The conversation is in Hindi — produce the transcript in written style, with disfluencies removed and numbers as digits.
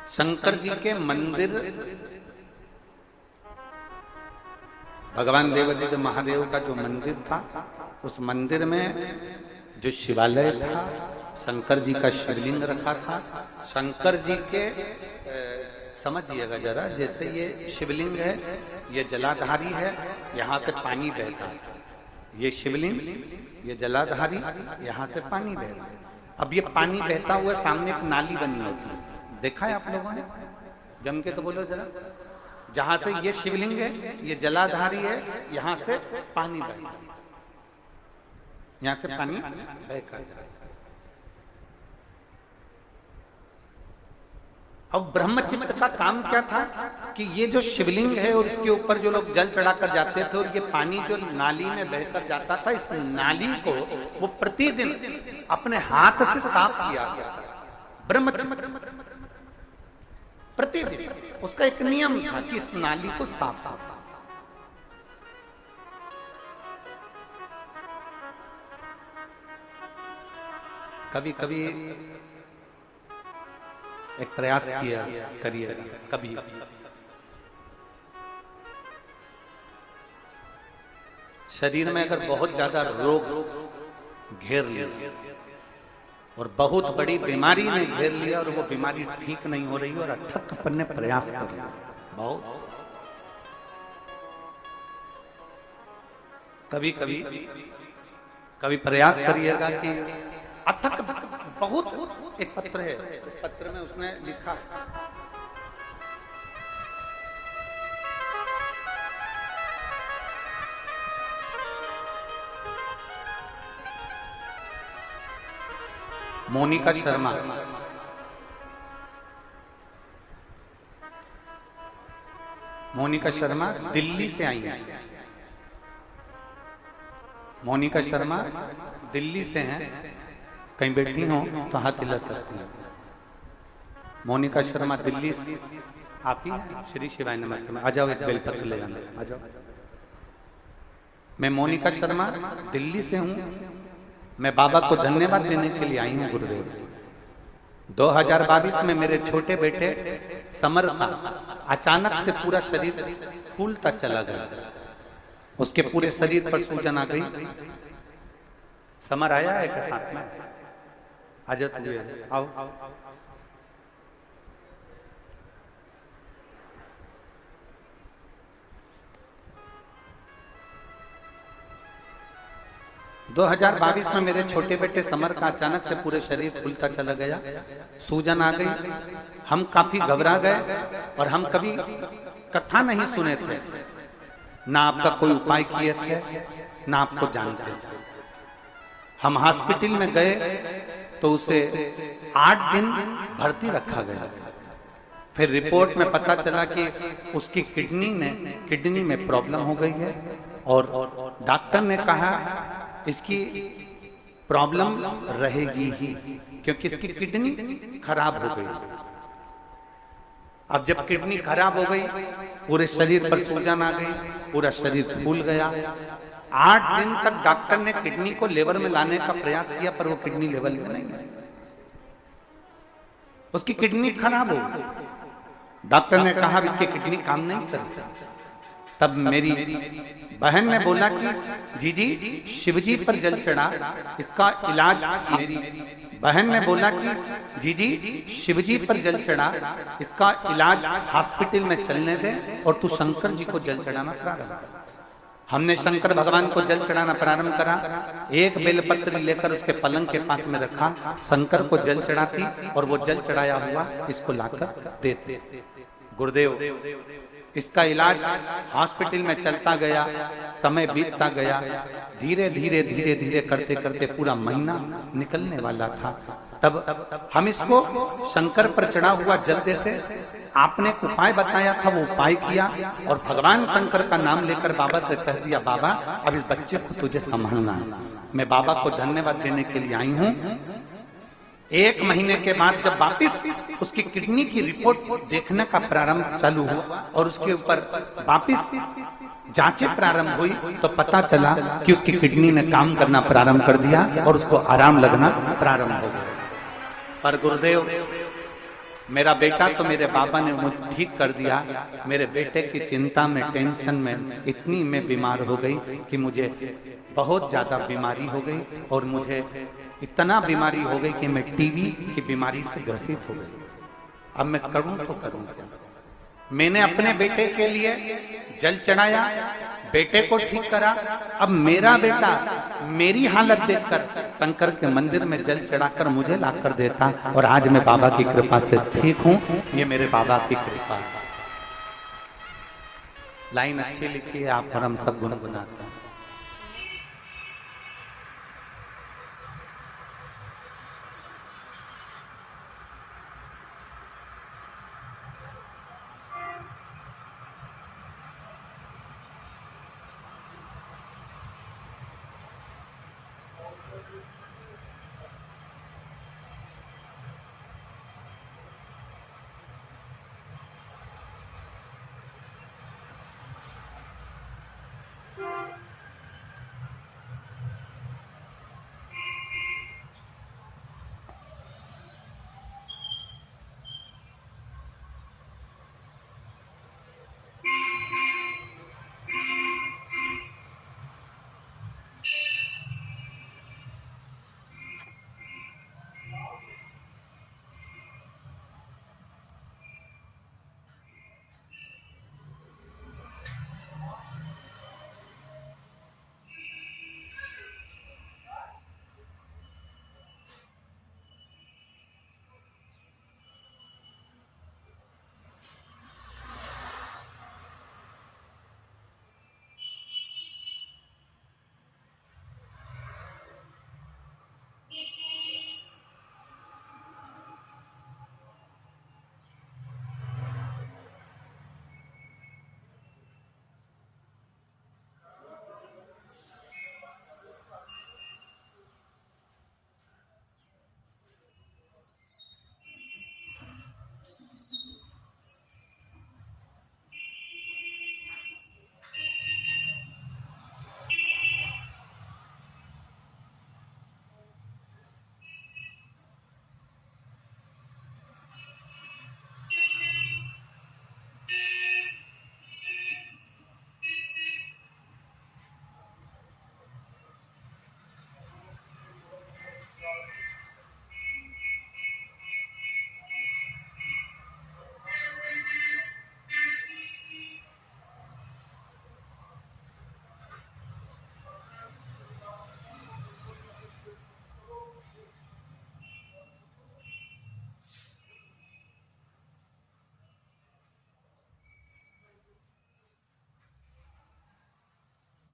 शंकर जी के मंदिर, भगवान देवादिदेव महादेव का जो मंदिर था, उस मंदिर में जो शिवालय था, शंकर जी का शिवलिंग रखा था। शंकर जी के समझिएगा जरा, जैसे ये शिवलिंग है, ये जलाधारी है, यहाँ से पानी बहता है। ये शिवलिंग, ये जलाधारी, यहाँ से पानी बहता है। अब ये पानी बहता हुआ सामने एक नाली बनी होती है, देखा है आप लोगों ने? जम के तो बोलो जरा। जहां से ये शिवलिंग है, ये जलाधारी है, यहां से पानी बहता है, यहां से पानी बहकर जाता है। अब ब्रह्मचित्त का काम क्या था कि ये जो शिवलिंग है और इसके ऊपर जो लोग जल चढ़ाकर जाते थे, और ये पानी जो नाली में बहकर जाता था, इस नाली को वो प्रतिदिन अपने हाथ से साफ किया गया था। ब्रह्मचित्त प्रतिदिन उसका एक नियम था कि इस नाली को साफ करना। कभी कभी एक प्रयास किया करिए, कभी शरीर में अगर बहुत ज्यादा रोग घेर लिया और बहुत बड़ी बीमारी ने घेर लिया और वो बीमारी ठीक नहीं हो रही और अथक अपन ने प्रयास कर लिया, बहुत कभी कभी कभी प्रयास करिएगा कि अथक बहुत। एक पत्र है, उस पत्र में उसने लिखा, मोनिका शर्मा, मोनिका शर्मा दिल्ली से आई है। मोनिका शर्मा दिल्ली से हैं, कहीं बैठी हो तो हाथ हिला सकती हैं। मोनिका शर्मा दिल्ली से, आप ही श्री शिवाय नमस्ते में आ जाओ, एक बेलपत्र ले आना, आ जाओ। मैं मोनिका शर्मा दिल्ली से हूँ। मैं बाबा को धन्यवाद देने के लिए आई हूँ गुरुदेव। 2022 में मेरे छोटे बेटे समर का अचानक से पूरा शरीर फूलता चला गया, उसके पूरे शरीर पर सूजन आ गई। समर आया है के साथ में? आ जाओ, आओ। 2022 में मेरे छोटे बेटे समर का अचानक से पूरे शरीर फूलता चला गया, सूजन आ गई। हम काफी घबरा गए और हम कभी कथा नहीं सुने थे, ना आपका कोई उपाय किए थे, ना आपको जानते थे। हम हॉस्पिटल में गए तो उसे 8 दिन भर्ती रखा गया। फिर रिपोर्ट में पता चला कि उसकी किडनी में प्रॉब्लम हो गई है और डॉक्टर ने कहा इसकी प्रॉब्लम रहेगी ही, क्योंकि इसकी किडनी खराब हो गई। अब जब किडनी खराब हो गई, पूरे शरीर पर सूजन आ गई, पूरा शरीर फूल गया। 8 दिन तक डॉक्टर ने किडनी को लेवल में लाने का प्रयास किया, पर वो किडनी लेवल में नहीं आई। उसकी किडनी खराब हो गई। डॉक्टर ने कहा इसकी किडनी काम नहीं करती। तब मेरी बहन ने बोला कि जी शिवजी पर जल चढ़ा, इसका इलाज। मेरी बहन ने बोला कि जी शिवजी पर जल चढ़ा, इसका इलाज हॉस्पिटल में चलने दे और तू शंकर जी को जल चढ़ाना प्रारंभ कर। हमने शंकर भगवान को जल चढ़ाना प्रारंभ करा। एक बेलपत्र लेकर उसके पलंग के पास में रखा, शंकर को जल चढ़ाती और वो जल चढ़ाया हुआ इसको लाकर देते। गुरुदेव, इसका इलाज हॉस्पिटल में चलता गया, समय बीतता गया। धीरे धीरे करते करते पूरा महीना निकलने वाला था। तब हम इसको शंकर पर चढ़ा हुआ जल देते। आपने एक उपाय बताया था, वो उपाय किया और भगवान शंकर का नाम लेकर बाबा से कह दिया, बाबा अब इस बच्चे को तुझे संभालना है। मैं बाबा को धन्यवाद देने के लिए आई हूँ। 1 महीने के बाद जब वापिस उसकी किडनी की रिपोर्ट देखने का प्रारंभ चालू हुआ और उसके ऊपर वापिस जांचें प्रारंभ हुई, तो पता चला कि उसकी किडनी ने काम करना प्रारंभ कर दिया और उसको आराम लगना प्रारंभ हो गया। पर गुरुदेव, मेरा बेटा तो मेरे बाबा ने मुझे ठीक कर दिया, मेरे बेटे की चिंता में, टेंशन में इतनी मैं बीमार हो गई कि मुझे बहुत ज्यादा बीमारी हो गई, और मुझे इतना बीमारी हो गई कि मैं टीबी की बीमारी से ग्रसित हो गई। अब मैं करूं तो करूं क्या? मैंने अपने बेटे के लिए जल चढ़ाया, बेटे को ठीक करा। अब मेरा बेटा मेरी हालत देखकर शंकर के मंदिर में जल चढ़ाकर मुझे लाकर देता, और आज मैं बाबा की कृपा से ठीक हूं। ये मेरे बाबा की कृपा है। लाइन अच्छी लिखी है आप, और हम सब गुनगुनाते हैं।